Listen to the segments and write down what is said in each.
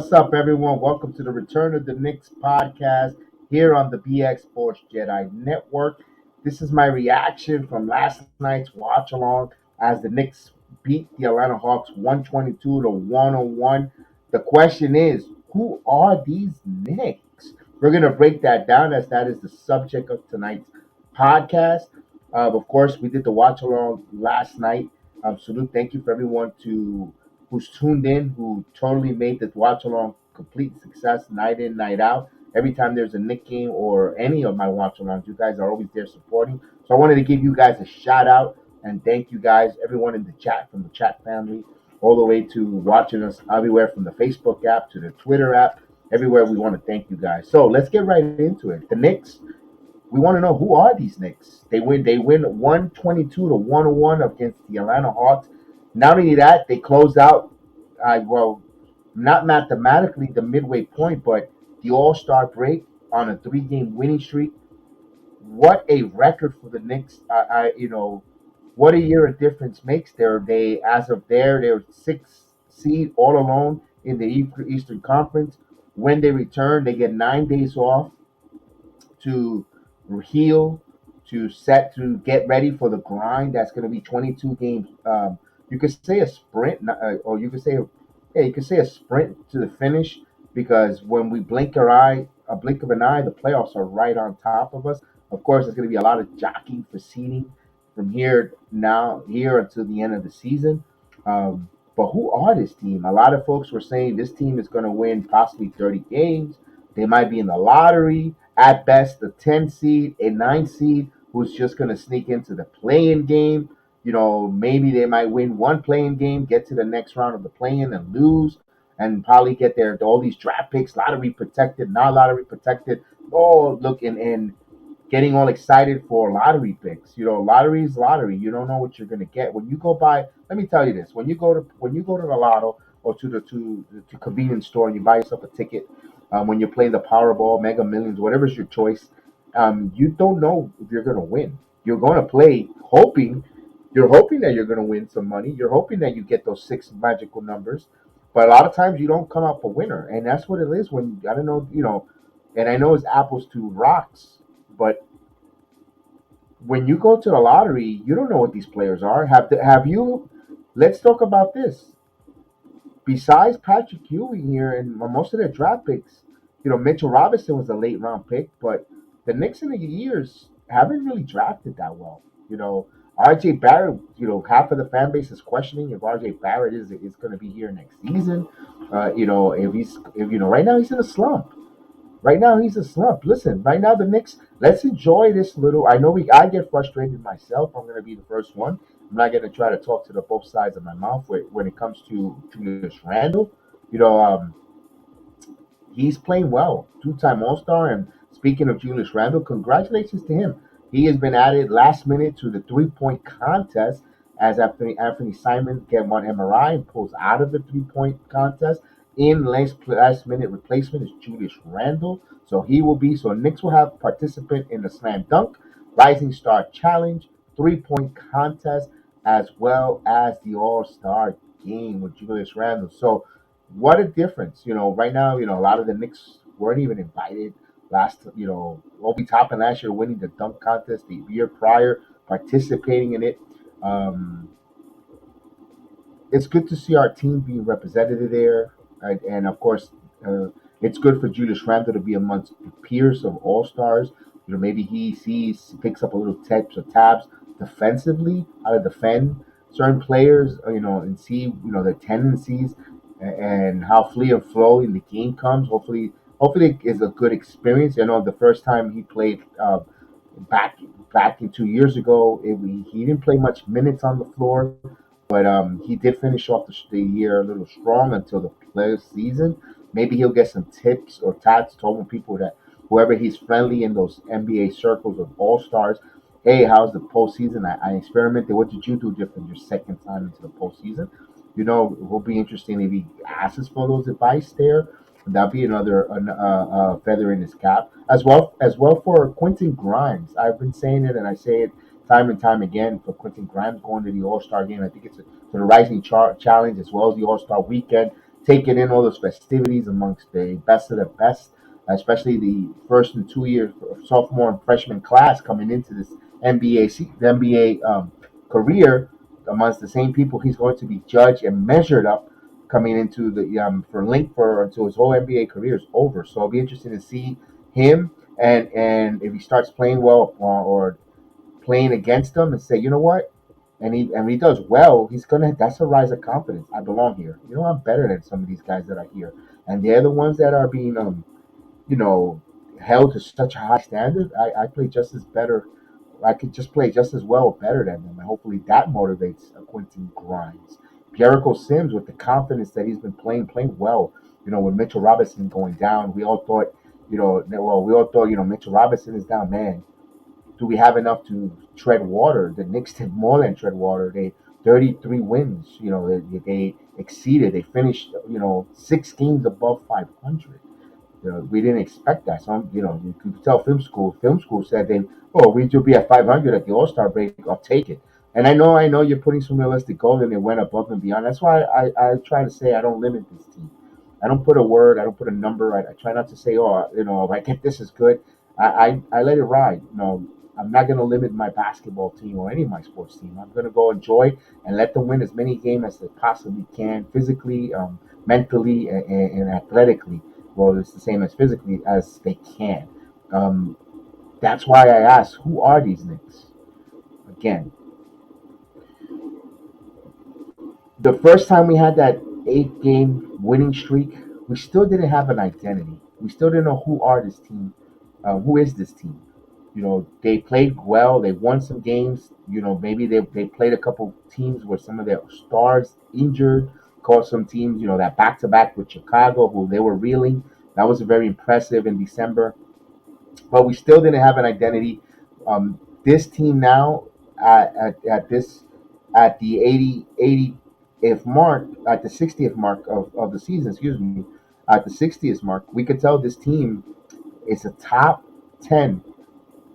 What's up, everyone? Welcome to the Return of the Knicks podcast here on the BX Sports Jedi Network. This is my reaction from last night's watch along as the Knicks beat the Atlanta Hawks 122 to 101. The question is, who are these Knicks? We're going to break that down as that is the subject of tonight's podcast. Of course, we did the watch along last night. Salute, thank you for everyone who's tuned in, who totally made this watch along complete success night in, night out. Every time there's a Nick game or any of my watch alongs, you guys are always there supporting. So I wanted to give you guys a shout out and thank you guys, everyone in the chat, from the chat family, all the way to watching us everywhere from the Facebook app to the Twitter app. Everywhere we want to thank you guys. So let's get right into it. The Knicks, we want to know, who are these Knicks? They win 122 to 101 against the Atlanta Hawks. Not only that, they closed out well, not mathematically the midway point, but the All-Star break on a three-game winning streak. What a record for the Knicks! What a year of difference makes. They as of they're sixth seed all alone in the Eastern Conference. When they return, they get 9 days off to heal, to get ready for the grind. That's going to be 22 games. You could say a sprint, or you could say, yeah, you could say a sprint to the finish, because when we blink our eye, a blink of an eye, the playoffs are right on top of us. Of course, there's going to be a lot of jockeying for seeding from here until the end of the season. But who are this team? A lot of folks were saying this team is going to win possibly 30 games. They might be in the lottery. At best, a 10 seed, a 9 seed who's just going to sneak into the play-in game. Maybe they might win one play-in game, get to the next round of the play-in and lose, and probably get all these draft picks, lottery protected, not lottery protected. Oh, look, and getting all excited for lottery picks. Lottery is lottery. You don't know what you're gonna get when you go buy. Let me tell you this: when you go to the lotto or to convenience store and you buy yourself a ticket, when you're playing the Powerball, Mega Millions, whatever's your choice, you don't know if you're gonna win. You're gonna play hoping. You're hoping that you're gonna win some money. You're hoping that you get those six magical numbers, but a lot of times you don't come out a winner, and that's what it is. When I don't know, and I know it's apples to rocks, but when you go to the lottery, you don't know what these players are. Have you? Let's talk about this. Besides Patrick Ewing here and most of their draft picks, Mitchell Robinson was a late round pick, but the Knicks in the years haven't really drafted that well. RJ Barrett, half of the fan base is questioning if RJ Barrett is going to be here next season. If right now he's in a slump. Right now he's a slump. Listen, right now the Knicks. Let's enjoy this little. I get frustrated myself. I'm gonna be the first one. I'm not gonna try to talk to the both sides of my mouth when it comes to Julius Randle. You know, um, he's playing well, two-time All-Star. And speaking of Julius Randle, congratulations to him. He has been added last minute to the three-point contest as Anthony Simon get one MRI and pulls out of the three-point contest. In last minute replacement is Julius Randle. So Knicks will have participant in the slam dunk, rising star challenge, three-point contest, as well as the All-Star game with Julius Randle. So what a difference. Right now, a lot of the Knicks weren't even invited. Obi Toppin last year winning the dunk contest, the year prior participating in it. Um, it's good to see our team being represented there, and of course, it's good for Julius Randle to be amongst peers of all stars. Maybe picks up a little tips or tabs defensively, how to defend certain players, and see their tendencies and how free and flowing the game comes. Hopefully, it's a good experience. The first time he played back back in 2 years ago, he didn't play much minutes on the floor, but he did finish off the year a little strong until the playoff season. Maybe he'll get some tips or tats told people that whoever he's friendly in those NBA circles of all stars. Hey, how's the postseason? I experimented. What did you do different your second time into the postseason? It will be interesting if he asks for those advice there. That'll be another feather in his cap, as well for Quentin Grimes. I've been saying it, and I say it time and time again for Quentin Grimes going to the All Star game. I think it's for the Rising Challenge as well as the All Star Weekend. taking in all those festivities amongst the best of the best, especially the first and 2 year sophomore and freshman class coming into this the NBA career amongst the same people he's going to be judged and measured up coming into the for link for until his whole NBA career is over. So it'll be interesting to see him and if he starts playing well or playing against them and say, you know what, and he does well, he's gonna that's a rise of confidence. I belong here. You know, I'm better than some of these guys that are here, and they're the ones that are being you know held to such a high standard. I play just as better. I could just play just as well or better than them, and hopefully that motivates a Quentin Grimes. Jericho Sims with the confidence that he's been playing well. You know, with Mitchell Robinson going down, we all thought, Mitchell Robinson is down, man. Do we have enough to tread water? The Knicks did more than tread water. They 33 wins. You know, they exceeded. They finished, 6 games above 500. You know, we didn't expect that. Some, you could tell film school. Film school said we should be at 500 at the All Star break. I'll take it. And I know you're putting some realistic goals, and they went above and beyond. That's why I try to say I don't limit this team. I don't put a word. I don't put a number. I try not to say, if I get this is good. I let it ride. I'm not going to limit my basketball team or any of my sports team. I'm going to go enjoy and let them win as many games as they possibly can, physically, mentally, and athletically. Well, it's the same as physically as they can. Um, that's why I asked, who are these Knicks? Again, the first time we had that 8 game winning streak, we still didn't have an identity. We still didn't know who are this team. Who is this team? They played well. They won some games. Maybe they played a couple teams where some of their stars injured, caught some teams, that back to back with Chicago, who they were reeling. That was very impressive in December. But we still didn't have an identity. This team now at this at the 80th mark, at the 60th mark of the season, excuse me, at the 60th mark, we could tell this team is a top 10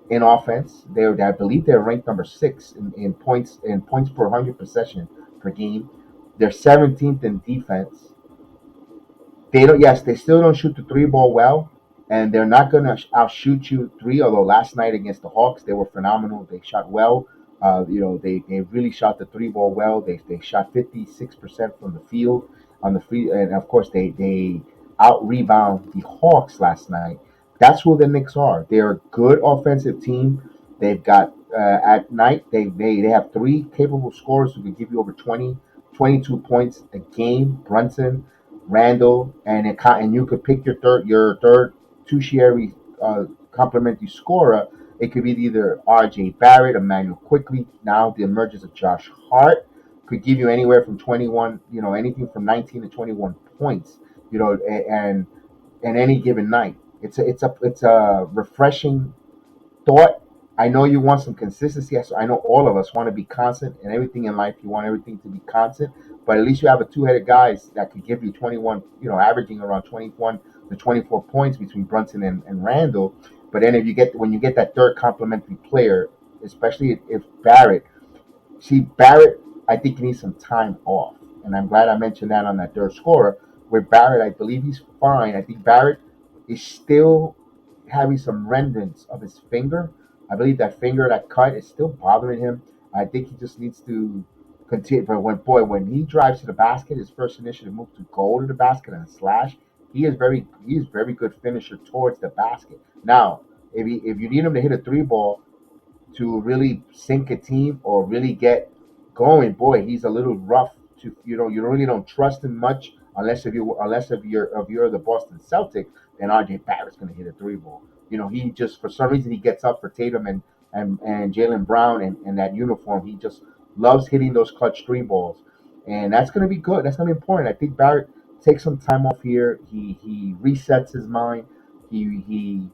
in offense. I believe they're ranked number 6 in points per 100 possession per game. They're 17th in defense. They don't. Yes, they still don't shoot the three ball well, and they're not gonna outshoot you three. Although last night against the Hawks, they were phenomenal. They shot well. They really shot the three ball well. They shot 56% from the field on the free, and of course they out rebound the Hawks last night. That's who the Knicks are. They're a good offensive team. They've got at night they have three capable scorers who can give you over 20, 22 points a game. Brunson, Randall, and you could pick your third tertiary complementary scorer. It could be either R.J. Barrett, Emmanuel Quickly. Now the emergence of Josh Hart could give you anywhere from 21, anything from 19 to 21 points, and any given night. It's a refreshing thought. I know you want some consistency. So I know all of us want to be constant in everything in life. You want everything to be constant, but at least you have a two-headed guys that could give you 21, averaging around 21 to 24 points between Brunson and Randall. But then when you get that third complementary player, especially if Barrett, see, Barrett, I think he needs some time off. And I'm glad I mentioned that on that third scorer. With Barrett, I believe he's fine. I think Barrett is still having some remnants of his finger. I believe that finger, that cut, is still bothering him. I think he just needs to continue. But when he drives to the basket, his first initiative move to go to the basket and slash, he is very good finisher towards the basket. Now, if you need him to hit a three ball, to really sink a team or really get going, boy, he's a little rough. You really don't trust him much unless if you're the Boston Celtics, then RJ Barrett's going to hit a three ball. He just for some reason he gets up for Tatum and Jalen Brown and that uniform. He just loves hitting those clutch three balls, and that's going to be good. That's going to be important. I think Barrett takes some time off here. He resets his mind. He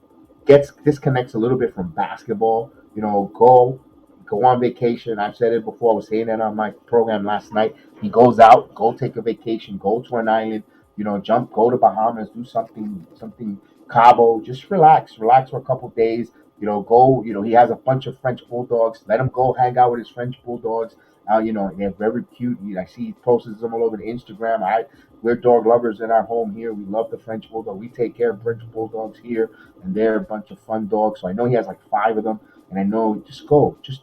gets disconnects a little bit from basketball. Go on vacation. I've said it before. I was saying that on my program last night. He goes out, go take a vacation, go to an island, go to Bahamas, do something Cabo, just relax for a couple days. Go. He has a bunch of French bulldogs. Let him go hang out with his French bulldogs They're very cute. I see he posts them all over the Instagram. We're dog lovers in our home here. We love the French bulldog. We take care of French bulldogs here, and they're a bunch of fun dogs. So I know he has like five of them, and I know just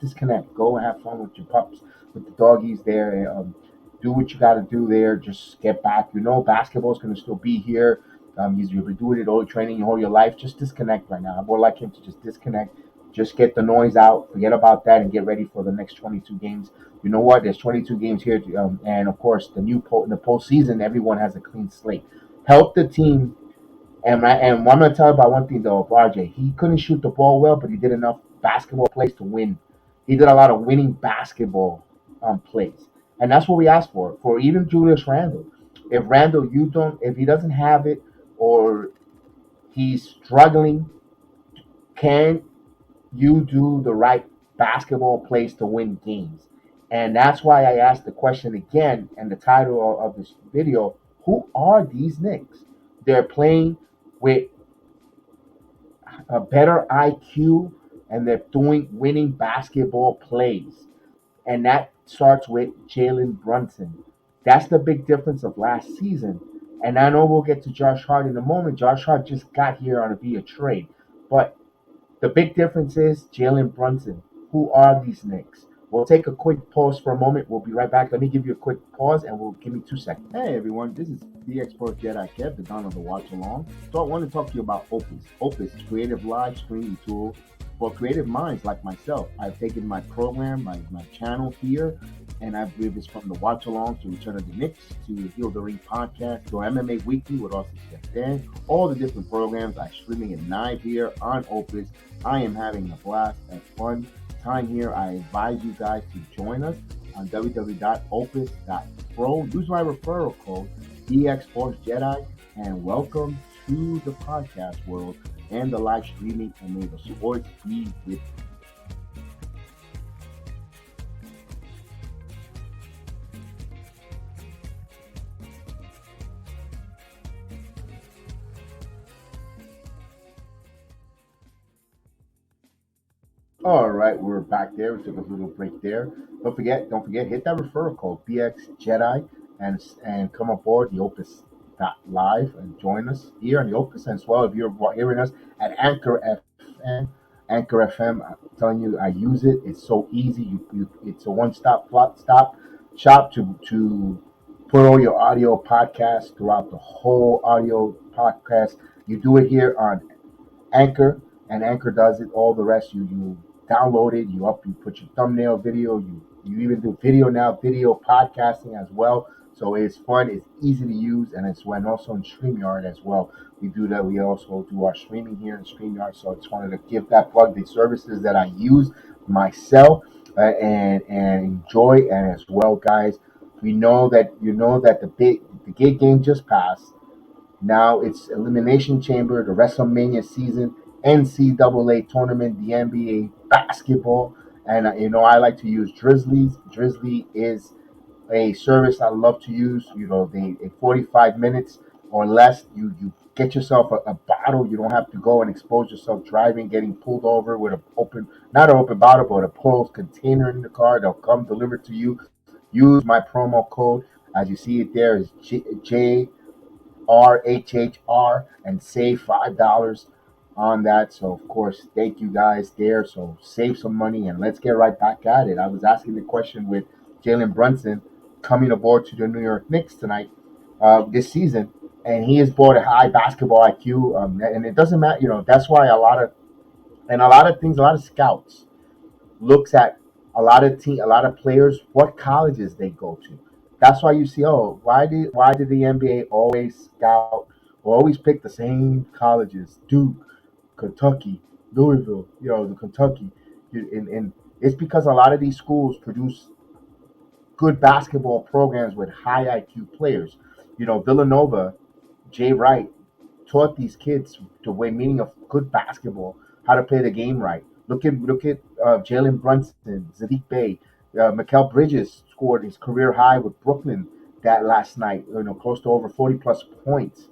disconnect, go and have fun with your pups, with the doggies there. And, do what you got to do there. Just get back. Basketball's going to still be here. You've been doing it all training your whole your life. Just disconnect right now. I would like him to just disconnect. Just get the noise out. Forget about that and get ready for the next 22 games. You know what? There's 22 games here, and of course the postseason. Everyone has a clean slate. Help the team. And I'm going to tell you about one thing though. RJ, he couldn't shoot the ball well, but he did enough basketball plays to win. He did a lot of winning basketball plays, and that's what we asked for. For even Julius Randle, if he doesn't have it, or he's struggling, can you do the right basketball plays to win games? And that's why I asked the question again, and the title of this video: who are these Knicks? They're playing with a better IQ, and they're doing winning basketball plays. And that starts with Jalen Brunson. That's the big difference of last season. And I know we'll get to Josh Hart in a moment. Josh Hart just got here on a via trade. But the big difference is Jalen Brunson. Who are these Knicks? We'll take a quick pause for a moment. We'll be right back. Let me give you a quick pause, and we'll give me 2 seconds. Hey everyone, this is the Export Jedi Kev, the Don of the Watch Along. So I want to talk to you about Opus. Opus, creative live streaming tool for creative minds like myself. I've taken my program, my channel here, and I've moved this from the Watch Along to Return of the Knicks to Heal the Ring podcast to MMA Weekly with Austin Dan. All the different programs I'm streaming it live here on Opus. I am having a blast and fun time here. I advise you guys to join us on www.opus.pro. Use my referral code DXForceJedi, and welcome to the podcast world and the live streaming, and may the sports be with you. All right, we're back there. We took a little break there. Don't forget, hit that referral code BX Jedi, and come aboard the Opus Live and join us here on the Opus as well. If you're hearing us at Anchor FM, I'm telling you, I use it. It's so easy. It's a one stop shop to put all your audio podcasts throughout the whole audio podcast. You do it here on Anchor, and Anchor does it. All the rest, you download it, you put your thumbnail video, you even do video podcasting as well. So it's fun, it's easy to use, and it's when also in StreamYard as well. We do that. We also do our streaming here in StreamYard. So I just wanted to give that plug, the services that I use myself, and enjoy. And as well, guys, we know that the gig game just passed. Now it's Elimination Chamber, the WrestleMania season, NCAA tournament, the NBA basketball, and I like to use Drizzlies. Drizzly is a service I love to use. They in 45 minutes or less, you get yourself a bottle. You don't have to go and expose yourself driving, getting pulled over with not an open bottle, but a closed container in the car. They'll come deliver to you. Use my promo code as you see it there is J RHHR and save $5 on that. So of course, thank you guys there. So save some money and let's get right back at it. I was asking the question with Jalen Brunson coming aboard to the New York Knicks tonight, this season, and he has brought a high basketball IQ. And it doesn't matter, that's why a lot of things, a lot of scouts looks at a lot of players, what colleges they go to. That's why you see, oh, why did the NBA always scout or always pick the same colleges? Duke, Kentucky, Louisville, the Kentucky. And it's because a lot of these schools produce good basketball programs with high IQ players. Villanova, Jay Wright, taught these kids the way meaning of good basketball, how to play the game right. Look at Jalen Brunson, Sadiq Bey, Mikal Bridges scored his career high with Brooklyn that last night. Close to over 40 plus points.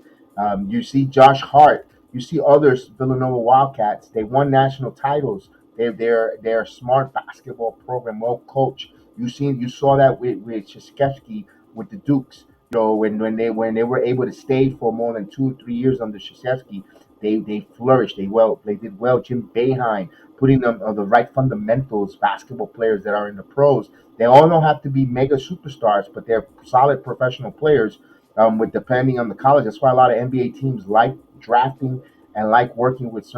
You see Josh Hart. You see others, Villanova Wildcats. They won national titles. They're a smart basketball program, well coached. You saw that with Krzyzewski with the Dukes. When they were able to stay for more than 2 or 3 years under Krzyzewski, they flourished. They did well. Jim Boeheim putting them the right fundamentals. Basketball players that are in the pros, they all don't have to be mega superstars, but they're solid professional players. With depending on the college, that's why a lot of NBA teams like drafting and like working with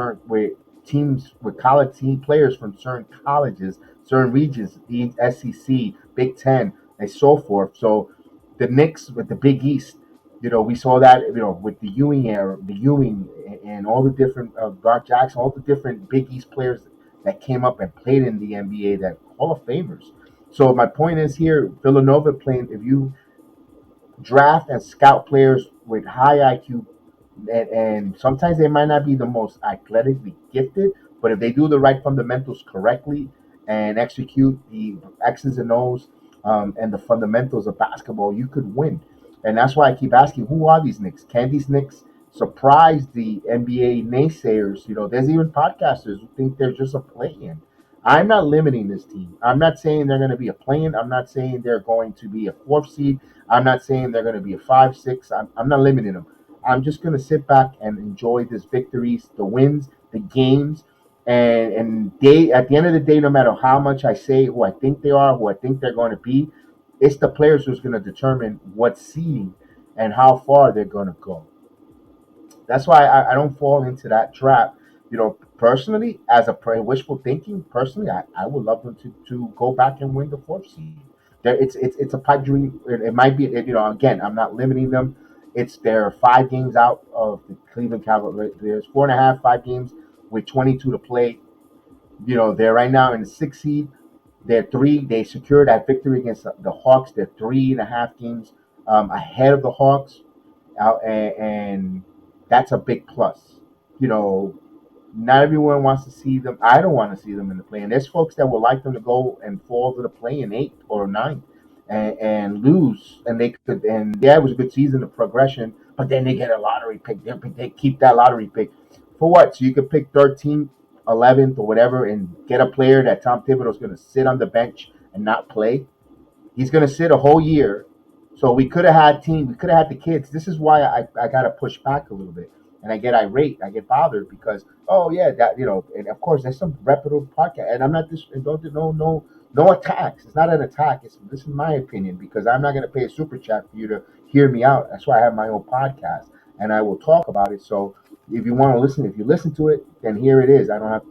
teams with college team players from certain colleges, certain regions, the SEC, Big Ten, and so forth. So the Knicks with the Big East, we saw that with the Ewing era, the Ewing and all the different Garth Jackson, all the different Big East players that came up and played in the NBA that Hall of Famers. So my point is here, Villanova playing. If you draft and scout players with high IQ, and sometimes they might not be the most athletically gifted, but if they do the right fundamentals correctly and execute the X's and O's and the fundamentals of basketball, you could win. And that's why I keep asking, who are these Knicks? Can these Knicks surprise the NBA naysayers? There's even podcasters who think they're just a play-in. I'm not limiting this team. I'm not saying they're going to be a play-in. I'm not saying they're going to be a fourth seed. I'm not saying they're going to be a 5, 6. I'm not limiting them. I'm just going to sit back and enjoy these victories, the wins, the games, and they at the end of the day, no matter how much I say who I think they are, who I think they're going to be, it's the players who's going to determine what seeding and how far they're going to go. That's why I don't fall into that trap. Personally, as a wishful thinking, personally, I would love them to go back and win the fourth seed. It's a pipe dream. It might be, again, I'm not limiting them. They're 5 games out of the Cleveland Cavaliers, 4.5, 5 games with 22 to play. They're right now in the 6th seed. They secured that victory against the Hawks. They're 3.5 games ahead of the Hawks and that's a big plus. You know, Not everyone wants to see them. I don't want to see them in the play. And there's folks that would like them to go and fall to the play in eighth or ninth and lose. And they could. And yeah, it was a good season of progression. But then they get a lottery pick. They keep that lottery pick for what? So you could pick 13th, 11th, or whatever, and get a player that Tom Thibodeau's going to sit on the bench and not play. He's going to sit a whole year. So we could have had team. We could have had the kids. This is why I got to push back a little bit, and I get irate. I get bothered because yeah, and of course there's some reputable podcast, and I'm not this. Don't no attacks. It's not an attack. This is my opinion because I'm not going to pay a super chat for you to hear me out. That's why I have my own podcast, and I will talk about it. So if you want to listen, if you listen to it, then here it is. I don't have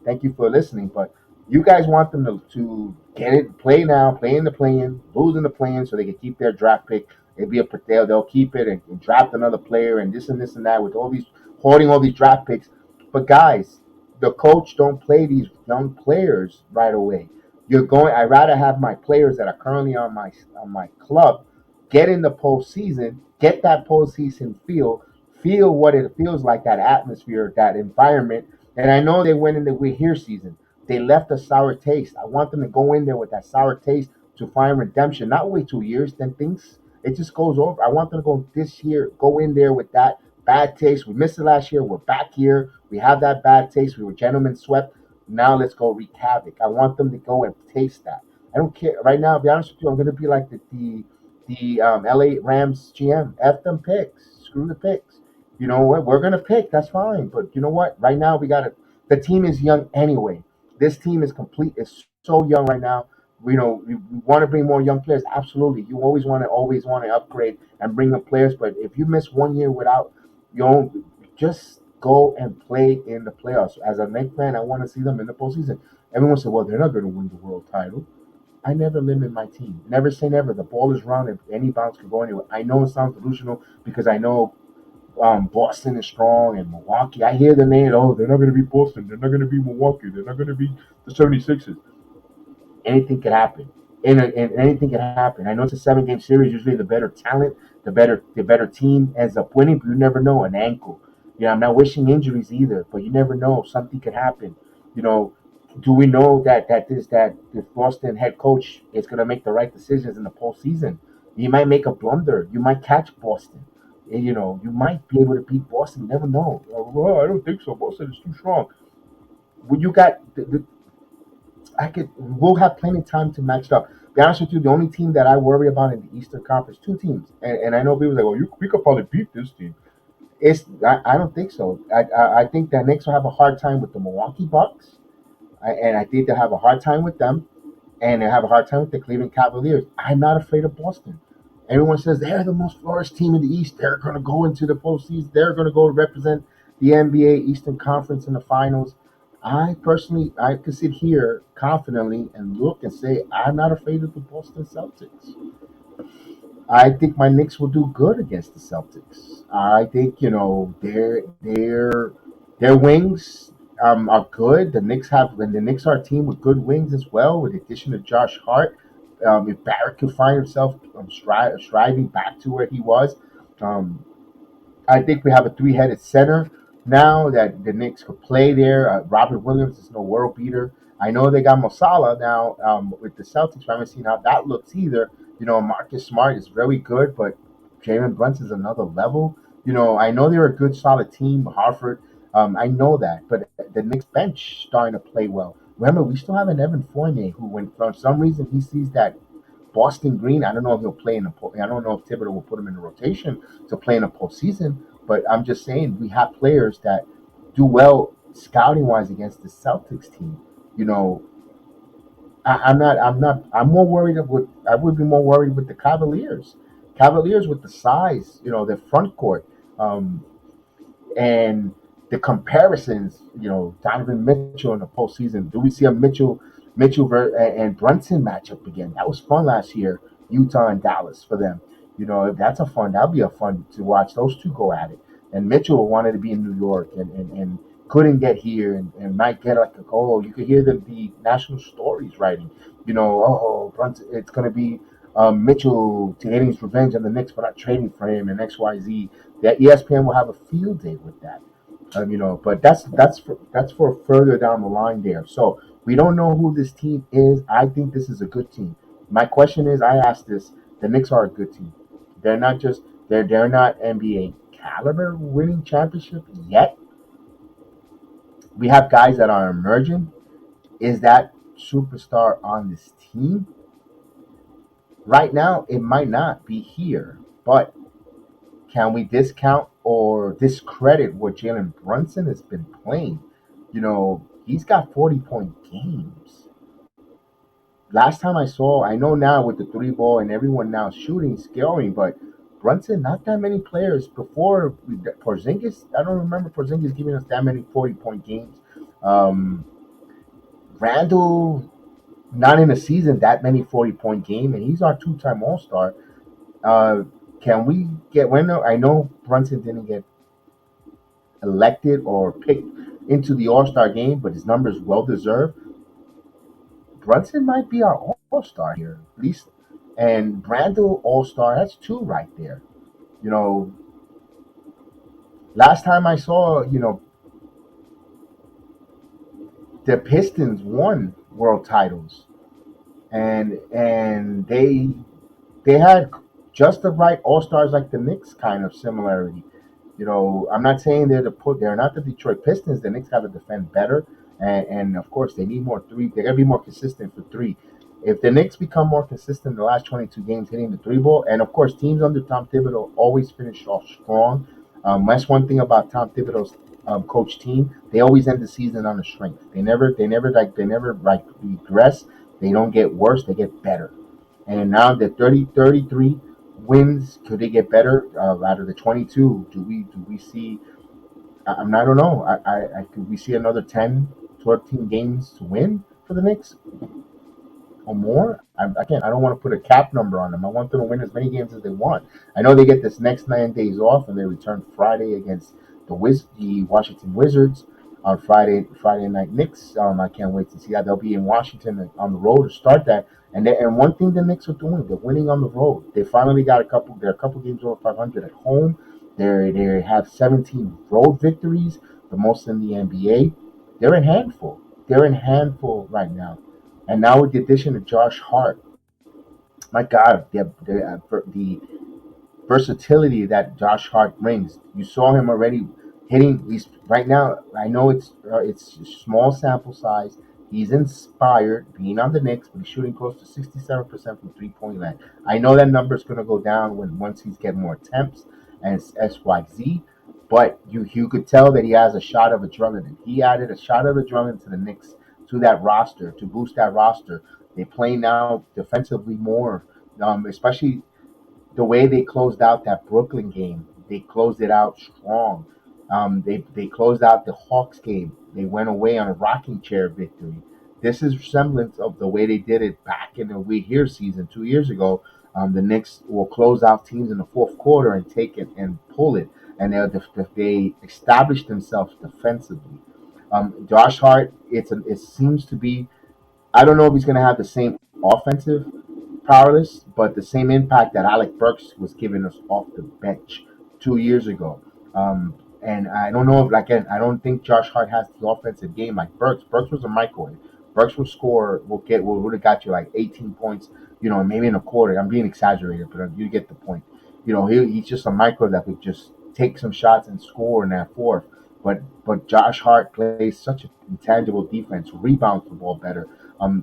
Thank you for listening, but you guys want them to get it, play now, play in the play-in, lose in the play-in, so they can keep their draft pick. They'll keep it and draft another player and this and that with all these hoarding all these draft picks. But guys, the coach don't play these young players right away. You're going. I rather have my players that are currently on my club get in the postseason, get that postseason feel what it feels like, that atmosphere, that environment. And I know they went in the we here season. They left a sour taste. I want them to go in there with that sour taste to find redemption. Not wait 2 years, then things it just goes over. I want them to go this year, go in there with that bad taste. We missed it last year. We're back here. We have that bad taste. We were gentlemen swept. Now let's go wreak havoc. I want them to go and taste that. I don't care right now. To be honest with you, I'm going to be like the LA Rams GM. F them picks. Screw the picks. You know what? We're going to pick. That's fine. But you know what? Right now we got to. The team is young anyway. This team is complete. It's so young right now. We want to bring more young players. Absolutely, you always want to upgrade and bring up players. But if you miss 1 year without, just go and play in the playoffs. As a Knicks fan, I want to see them in the postseason. Everyone said, "Well, they're not going to win the world title." I never limit my team. Never say never. The ball is round. If any bounce can go anywhere. I know it sounds delusional because I know Boston is strong and Milwaukee. I hear the name. Oh, they're not going to be Boston. They're not going to be Milwaukee. They're not going to be the 76ers. Anything could happen. And anything could happen. I know it's a 7 game series. Usually, the better talent, the better team ends up winning. But you never know. An ankle. I'm not wishing injuries either, but you never know. Something could happen. You know, do we know that the Boston head coach is going to make the right decisions in the postseason? You might make a blunder. You might catch Boston. And, you might be able to beat Boston. You never know. Well, I don't think so. Boston is too strong. When you got we'll have plenty of time to match it up. be honest with you, the only team that I worry about in the Eastern Conference, two teams, and I know people like, oh, we could probably beat this team. I don't think so. I think that Knicks will have a hard time with the Milwaukee Bucks, and I think they'll have a hard time with them, and they have a hard time with the Cleveland Cavaliers. I'm not afraid of Boston. Everyone says they're the most flourished team in the East. They're going to go into the postseason. They're going to go represent the NBA Eastern Conference in the finals. I personally, I could sit here confidently and look and say I'm not afraid of the Boston Celtics. I think my Knicks will do good against the Celtics. I think their wings are good. The Knicks are a team with good wings as well. With the addition of Josh Hart, if Barrett could find himself striving back to where he was, um, I think we have a three-headed center now that the Knicks could play there. Robert Williams is no world beater. I know they got Mosala now with the Celtics. I haven't seen how that looks either. Marcus Smart is very good, but Jalen Brunson's another level. I know they're a good, solid team. Harford, I know that, but the Knicks bench starting to play well. Remember, we still have an Evan Fournier who, when for some reason he sees that Boston Green. I don't know if he'll play in the. I don't know if Thibodeau will put him in the rotation to play in the postseason. But I'm just saying we have players that do well scouting wise against the Celtics team. You know, I'm not. I'm not. I'm more worried with. I would be more worried with the Cavaliers. Cavaliers with the size. Their front court. And the comparisons, Donovan Mitchell in the postseason. Do we see a and Brunson matchup again? That was fun last year, Utah and Dallas for them. That's a fun. That'll be a fun to watch those two go at it. And Mitchell wanted to be in New York and couldn't get here and might get like a goal. You could hear the national stories writing. Oh, Brunson, it's going to be Mitchell getting his revenge on the Knicks for not trading for him and XYZ. That ESPN will have a field day with that. But that's for further down the line there. So we don't know who this team is. I think this is a good team. My question is, I asked this: the Knicks are a good team. They're not just they're not NBA caliber winning championship yet. We have guys that are emerging. Is that superstar on this team right now? It might not be here, but can we discount or discredit what Jalen Brunson has been playing? He's got 40-point games. Last time I saw, I know now with the three ball and everyone now shooting, scoring, but Brunson, not that many players before Porzingis. I don't remember Porzingis giving us that many 40-point games. Um, Randall, not in a season that many 40-point game, and he's our two-time All Star. Uh, can we get when I know Brunson didn't get elected or picked into the All Star game, but his numbers well deserved. Brunson might be our All Star here, at least, and Brandel All Star. That's two right there. You know, last time I saw, the Pistons won world titles, and they had just the right All Stars like the Knicks kind of similarity. I'm not saying they're not the Detroit Pistons. The Knicks got to defend better, and of course they need more three. They got to be more consistent for three. If the Knicks become more consistent in the last 22 games hitting the three ball, and of course teams under Tom Thibodeau always finish off strong. That's one thing about Tom Thibodeau's coach team. They always end the season on a strength. They never regress. They don't get worse. They get better. And now the 33 wins, could they get better out of the 22? Do we see? I don't know. Could we see another 10, 13 games to win for the Knicks or more? I don't want to put a cap number on them. I want them to win as many games as they want. I know they get this next 9 days off and they return Friday against the Washington Wizards on Friday night Knicks. I can't wait to see that. They'll be in Washington on the road to start that. And one thing the Knicks are doing, they're winning on the road. They finally got they're a couple games over 500 at home. They have 17 road victories, the most in the NBA. They're in handful. They're in handful right now. And now with the addition of Josh Hart, my God, the versatility that Josh Hart brings. You saw him already hitting. He's right now. I know it's a small sample size. He's inspired being on the Knicks, but he's shooting close to 67% from 3 point land. I know that number is going to go down when once he's getting more attempts and it's XYZ, but you could tell that he has a shot of adrenaline. He added a shot of adrenaline to the Knicks, to that roster, to boost that roster. They play now defensively more, especially the way they closed out that Brooklyn game. They closed it out strong. They closed out the Hawks game. They went away on a rocking chair victory. This is semblance of the way they did it back in the We Here season 2 years ago. The Knicks will close out teams in the fourth quarter and take it and pull it, and they establish themselves defensively. Josh Hart, it seems to be. I don't know if he's going to have the same offensive powerless, but the same impact that Alec Burks was giving us off the bench 2 years ago. And I don't know if, like, I don't think Josh Hart has the offensive game like Burks. Burks was a microwave. Burks will score, would have got you like 18 points, maybe in a quarter. I'm being exaggerated, but you get the point. He's just a micro that could just take some shots and score in that fourth. But Josh Hart plays such an intangible defense, rebounds the ball better,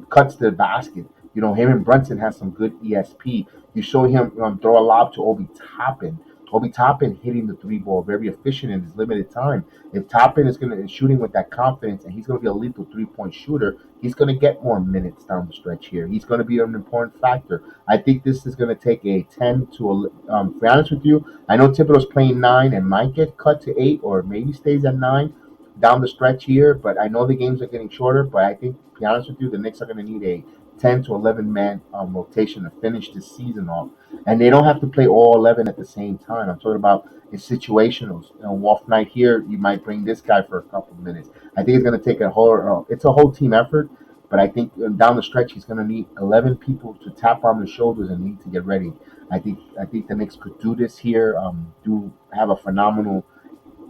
cuts to the basket. Him and Brunson has some good ESP. You saw him throw a lob to Obi Toppin. Obi Toppin hitting the three ball, very efficient in his limited time. If Toppin is going to shooting with that confidence and he's going to be a lethal 3 point shooter, he's going to get more minutes down the stretch here. He's going to be an important factor. I think this is going to take a 10 to a. To be honest with you, I know Thibodeau's playing 9 and might get cut to 8 or maybe stays at 9 down the stretch here. But I know the games are getting shorter. But I think, to be honest with you, the Knicks are going to need a 10 to 11 man rotation to finish this season off. And they don't have to play all 11 at the same time. I'm talking about it's situationals. Off night here, you might bring this guy for a couple of minutes. I think it's going to take it's a whole team effort. But I think down the stretch, he's going to need 11 people to tap on the shoulders and need to get ready. I think the Knicks could do this here. Do have a phenomenal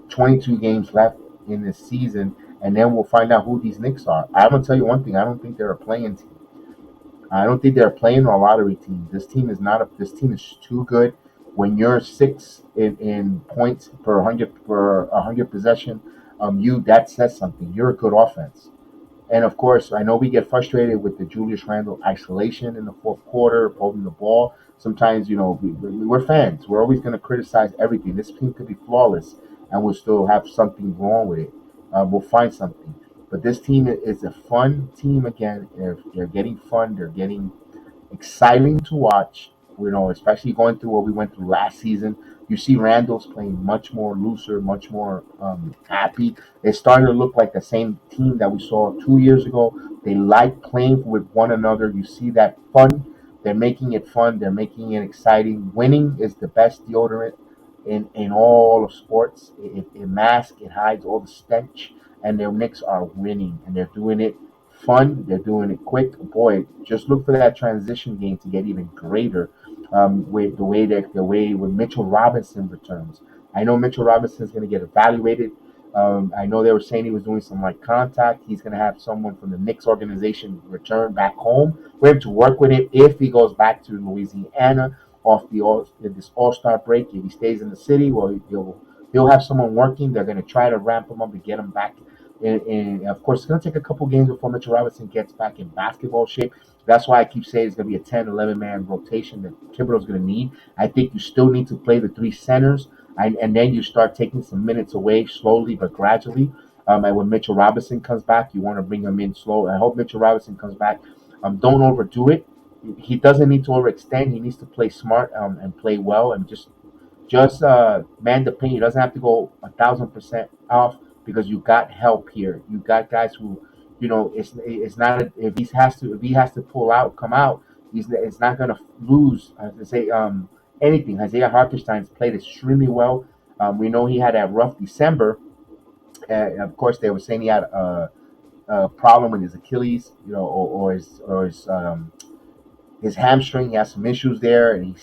22 games left in this season, and then we'll find out who these Knicks are. I'm gonna tell you one thing: I don't think they're a playing team. I don't think they're playing a lottery team. This team is not a. This team is too good. When you're six in points per 100 possession, you that says something. You're a good offense. And of course, I know we get frustrated with the Julius Randle isolation in the fourth quarter, holding the ball. Sometimes, we're fans. We're always going to criticize everything. This team could be flawless, and we'll still have something wrong with it. We'll find something. But this team is a fun team again. They're getting fun. They're getting exciting to watch. Especially going through what we went through last season. You see Randall's playing much more looser, much more happy. It's starting to look like the same team that we saw 2 years ago. They like playing with one another. You see that fun. They're making it fun. They're making it exciting. Winning is the best deodorant in all of sports. It masks, it hides all the stench, and their Knicks are winning, and they're doing it fun. They're doing it quick. Boy, just look for that transition game to get even greater. With the way when Mitchell Robinson returns, I know Mitchell Robinson is going to get evaluated. I know they were saying he was doing some like contact. He's going to have someone from the Knicks organization return back home for him to work with him if he goes back to Louisiana off this All Star break. If he stays in the city, well, he'll have someone working. They're going to try to ramp him up and get him back. And of course, it's going to take a couple games before Mitchell Robinson gets back in basketball shape. That's why I keep saying it's going to be a 10, 11 man rotation that Thibodeau's going to need. I think you still need to play the three centers, and then you start taking some minutes away slowly but gradually. And when Mitchell Robinson comes back, you want to bring him in slow. I hope Mitchell Robinson comes back. Don't overdo it. He doesn't need to overextend. He needs to play smart and play well and just man the paint. He doesn't have to go 1,000% off because you got help here. You got guys who, it's not if he has to pull out, come out. It's not gonna lose. To say anything. Isaiah Hartenstein's played extremely well. We know he had a rough December. Of course, they were saying he had a problem with his Achilles, or his hamstring. He has some issues there, and he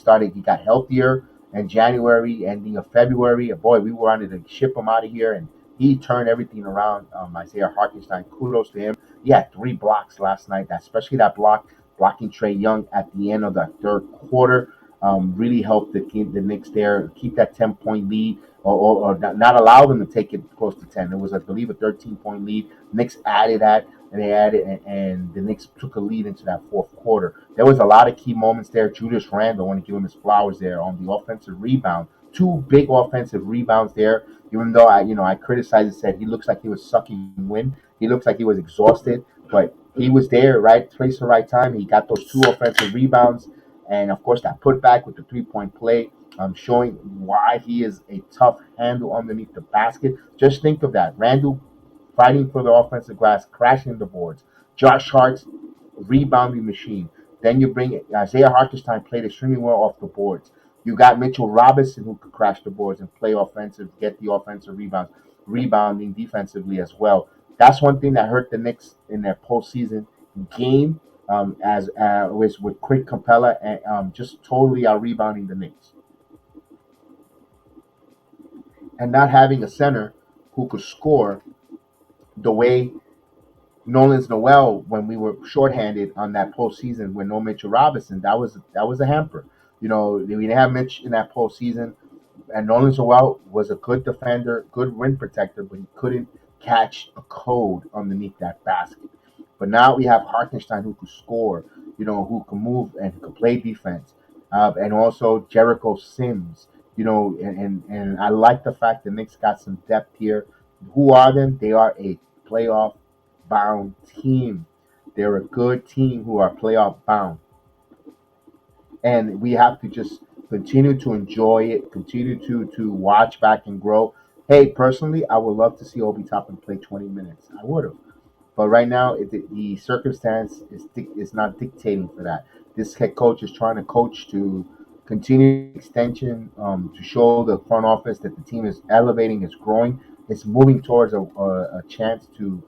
got healthier in January, ending of February. And boy, we wanted to ship him out of here, and he turned everything around. Isaiah Hartenstein, kudos to him. He had 3 blocks last night, especially that blocking Trey Young at the end of the third quarter. Really helped the Knicks there keep that 10 point lead, or not allow them to take it close to 10. It was, I believe, a 13 point lead. Knicks added that. and they added, and the Knicks took a lead into that fourth quarter. There was a lot of key moments there. Julius Randle, I want to give him his flowers there on the offensive rebound. Two big offensive rebounds there. Even though I criticized and said he looks like he was sucking wind. He looks like he was exhausted, but he was there, right place, the right time. He got those two offensive rebounds, and of course that putback with the 3-point play, showing why he is a tough handle underneath the basket. Just think of that. Randall fighting for the offensive glass, crashing the boards. Josh Hart's rebounding machine. Then you bring Isaiah Hartenstein played extremely well off the boards. You got Mitchell Robinson who could crash the boards and play offensive, get the offensive rebounds, rebounding defensively as well. That's one thing that hurt the Knicks in their postseason game, as was with Quick Capella and just totally out rebounding the Knicks and not having a center who could score the way Nolan's Noel when we were shorthanded on that postseason with no Mitchell Robinson. That was a hamper. We didn't have Mitch in that postseason, and Nolan Noel was a good defender, good rim protector, but he couldn't catch a code underneath that basket. But now we have Hartenstein who could score, who can move and who can play defense, and also Jericho Sims. And I like the fact the Knicks got some depth here. Who are them? They are a playoff bound team. They're a good team who are playoff bound, and we have to just continue to enjoy it, continue to watch back and grow. Hey, personally, I would love to see Obi Toppin play 20 minutes. I would have. But right now, the circumstance is not dictating for that. This head coach is trying to coach to continue extension, to show the front office that the team is elevating, is growing, it's moving towards a chance to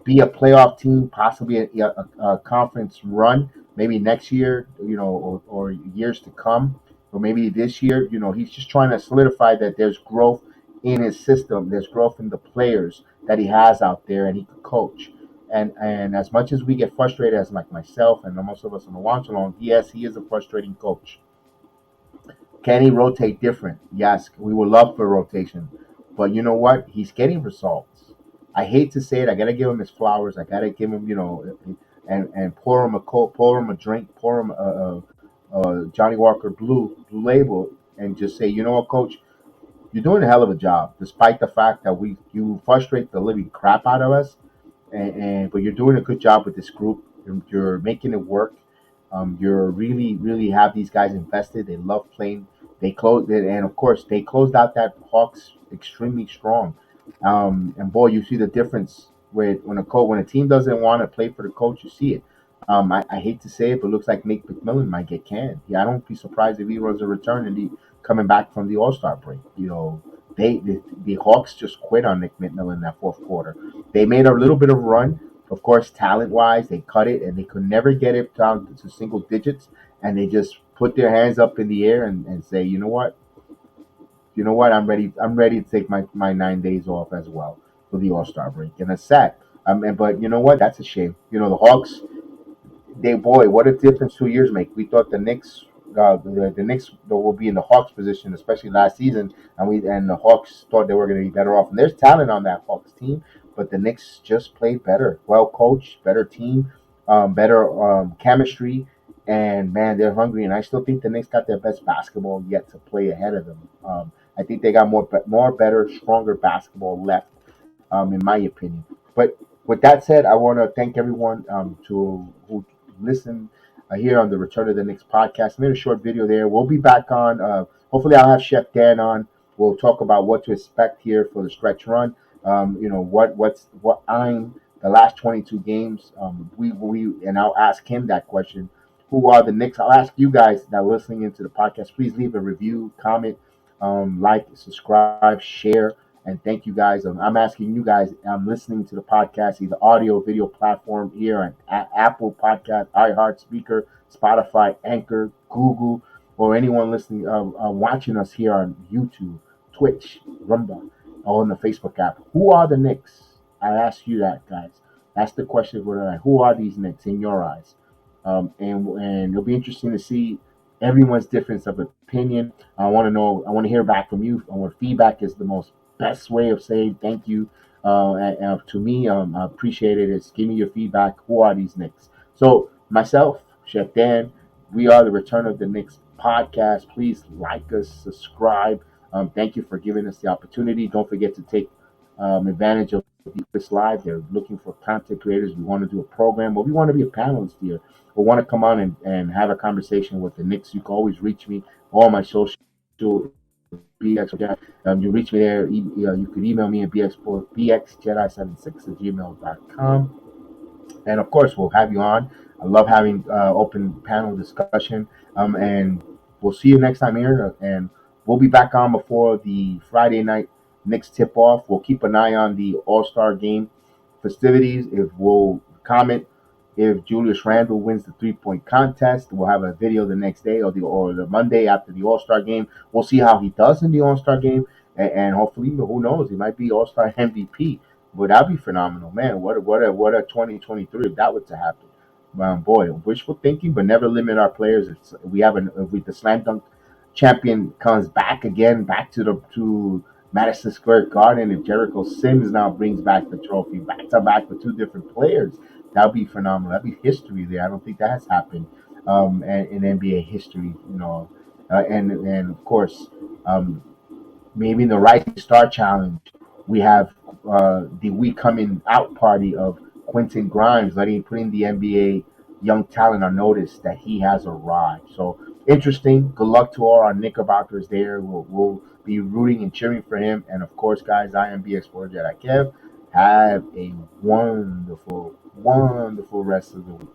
be a playoff team, possibly a conference run, maybe next year, or years to come, or maybe this year. He's just trying to solidify that there's growth in his system, there's growth in the players that he has out there, and he could coach. And as much as we get frustrated, as like myself and most of us on the watch along, yes, he is a frustrating coach. Can he rotate different? Yes, we would love for rotation. But you know what? He's getting results. I hate to say it. I gotta give him his flowers. I gotta give him, and pour him a drink, pour him a Johnny Walker Blue Label, and just say, you know what, Coach, you're doing a hell of a job, despite the fact that you frustrate the living crap out of us, and but you're doing a good job with this group. You're making it work. You're really have these guys invested. They love playing. They closed it, and of course they closed out that Hawks extremely strong. And boy, you see the difference with when a team doesn't want to play for the coach. You see it. I hate to say it, but it looks like Nate McMillan might get canned. Yeah, I don't be surprised if he runs a return and he coming back from the All Star break. The Hawks just quit on Nick McMillan in that fourth quarter. They made a little bit of run, of course, talent wise, they cut it and they could never get it down to single digits. And they just put their hands up in the air and say, you know what, I'm ready to take my 9 days off as well for the All Star break. And it's sad. But you know what? That's a shame. The Hawks, boy, what a difference 2 years make. We thought the Knicks will be in the Hawks position, especially last season, and the Hawks thought they were going to be better off. And there's talent on that Hawks team, but the Knicks just played better, well coached, better team, better chemistry, and man, they're hungry. And I still think the Knicks got their best basketball yet to play ahead of them. I think they got more better, stronger basketball left, in my opinion. But with that said, I want to thank everyone who listened here on the Return of the Knicks podcast. I made a short video there. We'll be back on. Hopefully, I'll have Chef Dan on. We'll talk about what to expect here for the stretch run. What eyeing the last 22 games. And I'll ask him that question. Who are the Knicks? I'll ask you guys that are listening into the podcast. Please leave a review, comment, like, subscribe, share. And thank you guys. I'm asking you guys. I'm listening to the podcast, either audio, video platform here on Apple Podcast, iHeart Speaker, Spotify, Anchor, Google, or anyone listening, watching us here on YouTube, Twitch, Rumba, or on the Facebook app. Who are the Knicks? I ask you that, guys. That's the question for tonight. Who are these Knicks in your eyes? And it'll be interesting to see everyone's difference of opinion. I want to know. I want to hear back from you. I want feedback is the most best way of saying thank you. and to me, I appreciate it. It's give me your feedback. Who are these Knicks? So myself, Chef Dan, we are the Return of the Knicks podcast. Please like us, subscribe. Thank you for giving us the opportunity. Don't forget to take advantage of this live. They're looking for content creators. We want to do a program, but we want to be a panelist here. We want to come on and have a conversation with the Knicks. You can always reach me all my social BX. You reach me there. You could email me at bxjedi76 at gmail.com. And of course, we'll have you on. I love having open panel discussion. And we'll see you next time here. And we'll be back on before the Friday night Knicks tip off. We'll keep an eye on the All Star game festivities. If we'll comment if Julius Randle wins the 3-point contest, we'll have a video the next day or the Monday after the All Star game. We'll see how he does in the All Star game, and hopefully, who knows, he might be All Star MVP. But that'd be phenomenal, man. What a 2023 if that were to happen. Boy, wishful thinking, but never limit our players. If the slam dunk champion comes back again, back to Madison Square Garden, if Jericho Sims now brings back the trophy, back to back with two different players, that'd be phenomenal. That'd be history there. I don't think that has happened in NBA history, and of course, um, maybe in the Rising Star Challenge, we have the We Coming Out party of Quentin Grimes, putting the NBA young talent on notice that he has arrived. So interesting. Good luck to all our Knickerbockers there. We'll be rooting and cheering for him. And of course, guys, I am BX Jedi Kev. Have a wonderful, wonderful rest of the week.